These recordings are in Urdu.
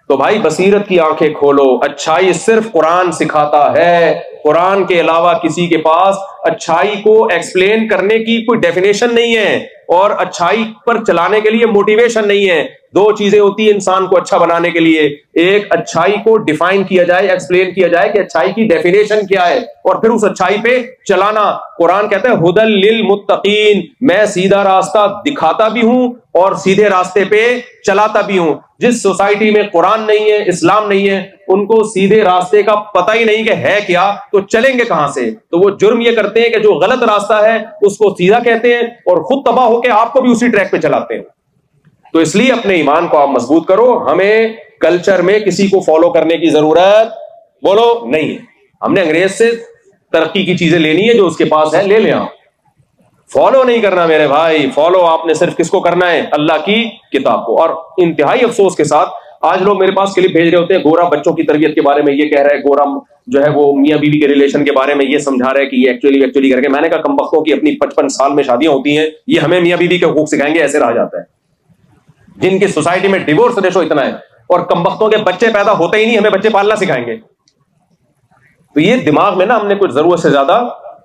تو بھائی بصیرت کی آنکھیں کھولو، اچھائی صرف قرآن سکھاتا ہے، قرآن کے علاوہ کسی کے پاس اچھائی کو ایکسپلین کرنے کی کوئی ڈیفینیشن نہیں ہے، اور اچھائی پر چلانے کے لیے موٹیویشن نہیں ہے۔ دو چیزیں ہوتی ہیں انسان کو اچھا بنانے کے لیے، ایک اچھائی کو ڈیفائن کیا جائے، ایکسپلین کیا جائے کہ اچھائی کی ڈیفینیشن کیا ہے، اور پھر اس اچھائی پہ چلانا۔ قرآن کہتا ہے ھدی للمتقین، میں سیدھا راستہ دکھاتا بھی ہوں اور سیدھے راستے پہ چلاتا بھی ہوں۔ جس سوسائٹی میں قرآن نہیں ہے، اسلام نہیں ہے، ان کو سیدھے راستے کا پتہ ہی نہیں کہ ہے کیا، تو چلیں گے کہاں سے؟ تو وہ جرم یہ کرتے ہیں کہ جو غلط راستہ ہے اس کو سیدھا کہتے ہیں اور خود تباہ ہو کے آپ کو بھی اسی ٹریک پہ چلاتے ہیں۔ تو اس لیے اپنے ایمان کو آپ مضبوط کرو، ہمیں کلچر میں کسی کو فالو کرنے کی ضرورت بولو نہیں ہے۔ ہم نے انگریز سے ترقی کی چیزیں لینی ہے، جو اس کے پاس ہے لے لیں، آپ فالو نہیں کرنا میرے بھائی۔ فالو آپ نے صرف کس کو کرنا ہے؟ اللہ کی کتاب کو۔ اور انتہائی افسوس کے ساتھ آج لوگ میرے پاس کلپ بھیج رہے ہوتے ہیں، گورا بچوں کی تربیت کے بارے میں یہ کہہ رہا ہے، گورا جو ہے وہ میاں بیوی کے ریلیشن کے بارے میں یہ سمجھا رہا ہے کہ یہ ایکچولی کر کے۔ میں نے کہا کمبختوں کی اپنی 55 سال میں شادیاں ہوتی ہیں، یہ ہمیں میاں بیوی کے حقوق سکھائیں گے؟ ایسے رہا جاتا ہے جن کی سوسائٹی میں ڈیورس ریشو اتنا ہے، اور کمبختوں کے بچے پیدا ہوتے ہی نہیں، ہمیں بچے پالنا سکھائیں گے؟ تو یہ دماغ میں نا ہم نے کچھ ضرورت سے زیادہ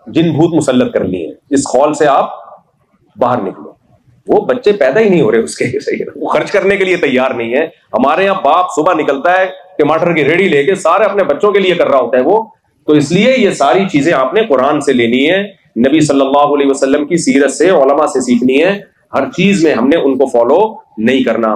جن بھوت مسلط کر لیے ہیں۔ اس خول سے آپ باہر نکلو۔ وہ بچے پیدا ہی نہیں ہو رہے اس کے، صحیح ہے، وہ خرچ کرنے کے لیے تیار نہیں ہے۔ ہمارے یہاں باپ صبح نکلتا ہے ٹماٹر کی ریڑھی لے کے، سارے اپنے بچوں کے لیے کر رہا ہوتا ہے وہ۔ تو اس لیے یہ ساری چیزیں آپ نے قرآن سے لینی ہے، نبی صلی اللہ علیہ وسلم کی سیرت سے، علماء سے سیکھنی ہے۔ ہر چیز میں ہم نے ان کو فالو نہیں کرنا۔